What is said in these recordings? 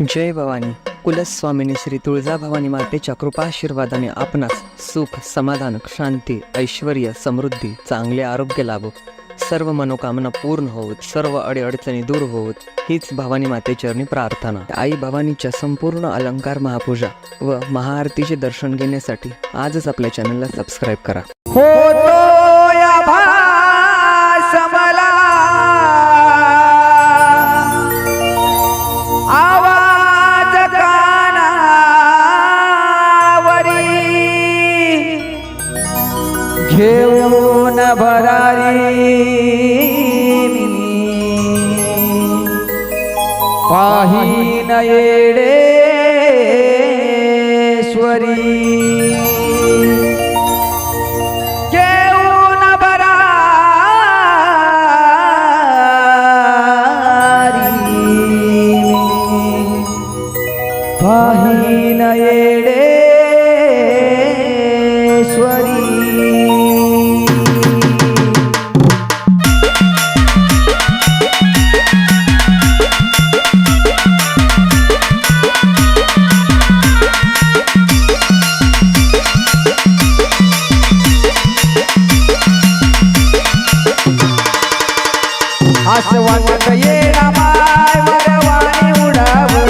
जय भवानी. कुलस्वामिनी श्री तुळजाभवानी मातेच्या कृपाशीर्वादाने आपणास सुख, समाधान, शांती, ऐश्वर्य, समृद्धी, चांगले आरोग्य लाभो, सर्व मनोकामना पूर्ण होत, सर्व अडीअडचणी दूर होत, हीच भवानी मातेचरणी प्रार्थना. आई भवानीच्या संपूर्ण अलंकार महापूजा व महाआरतीचे दर्शन घेण्यासाठी आजच आपल्या चॅनलला सबस्क्राईब करा. घेऊन भरारी पाहीन येडेश्वरी, घेऊन भरारी पाहीन येडेश्वरी. असं वाटत येणा माय वरवाणी उडावं,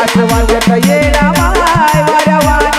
असं वाटत येणा माय वरवाणी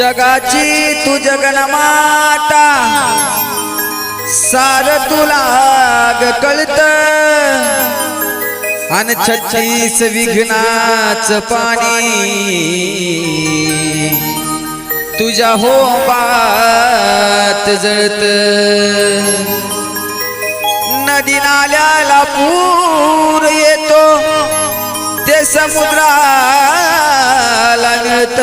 जगाची तू जगन्माता सार तुला ग कळत अन 36 विघ्नाच पाणी तुझ्या होंबात जळत नदी नाल्याला पूर येतो ते समुद्राला मिळत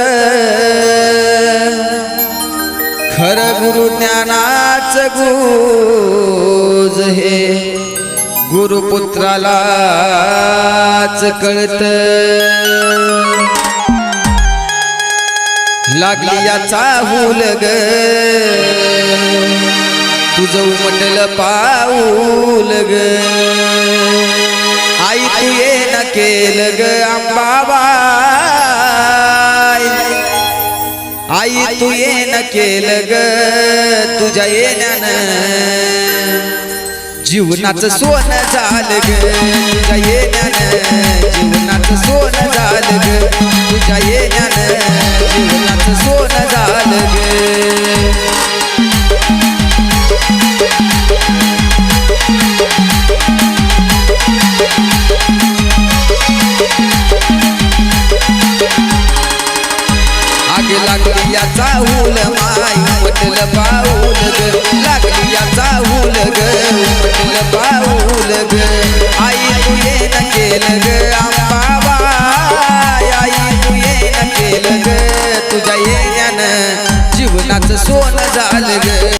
खर गुरु ज्ञानाच गुज हे गुरुपुत्रालाच कळत लागली याचा हुल ग तुझं उमटलं पाऊल ग आई तू ये न केलं ग अंबाबाई आई तू ये न केलं ग तुझ्या येण्यानं जीवनाचं सोनं झालं ग तुझ्या येण्यानं जीवनाचं सोनं झालं ग तुझ्या येण्यानं जीवनाचं सोनं झालं ग आग लागली याचा हुल माई उमटलं पाऊल ग लागली याचा हुल ग उमटलं पाऊल ग आई तू ये न केलं ग अंबाबाई आई तू ये न केलं ग तुझ्या येण्यानं जीवनाचं सोनं झालं ग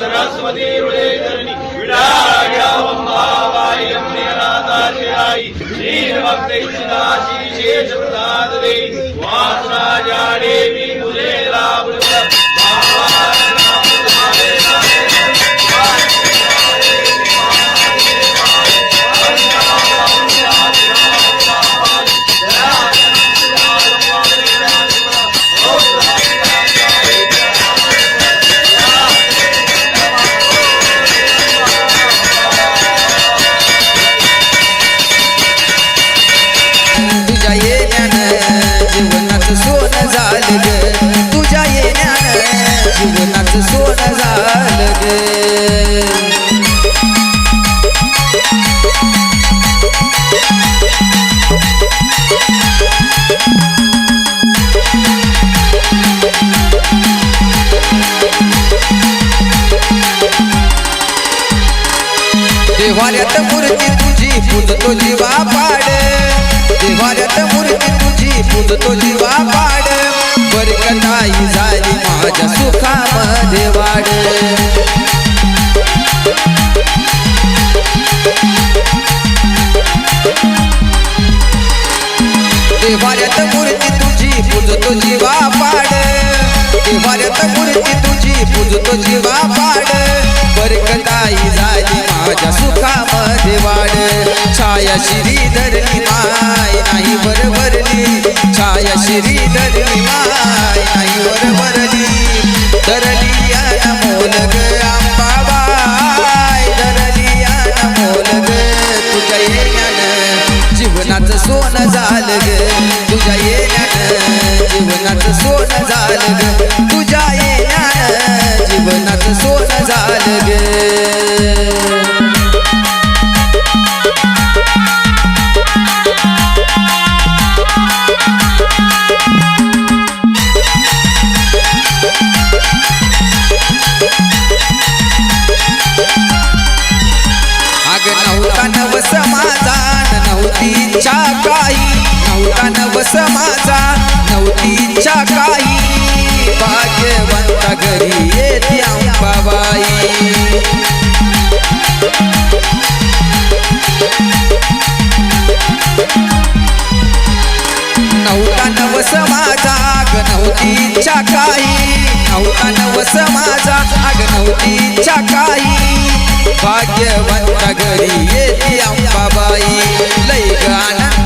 सरस्वती देवाऱ्यात मूर्ती तुझी पूजतो जीवा पाड देवाऱ्यात मूर्ती तुझी पूजतो जीवा पाड बरकताई झाली माझ्या सुखामध्ये वाढ देवाऱ्यात मूर्ती तुझी पूजतो जीवा पाड देवाऱ्यात मूर्ती तुझी पूजतो जीवा पाड बरकताई झाली माझ्या सुखामध्ये वाढ छाया श्री धरली माय नाही बरबरली छाया श्री धरली माय नाही बरबरली धरली अनमोल ग अंबाबाई धरली अनमोल ग तुझ्या येण्यानं जीवनाचं सोनं झालं ग तुझ्या येण्यानं जीवनाचं सोनं झालं ग तुझ्या येण्यानं जीवनाचं सोनं झालं ग नव्हता नवस माझा नव्हती इच्छा काही नव्हता नवस माझा नव्हती इच्छा काही भाग्यवंता घरी येते अंबाबाई नव्हता नवस माझा अग नव्हती इच्छा काही नव्हता नवस माझा अग नव्हती इच्छा काही भाग्यवंता घरी येते अंबाबाई लय ग आनंद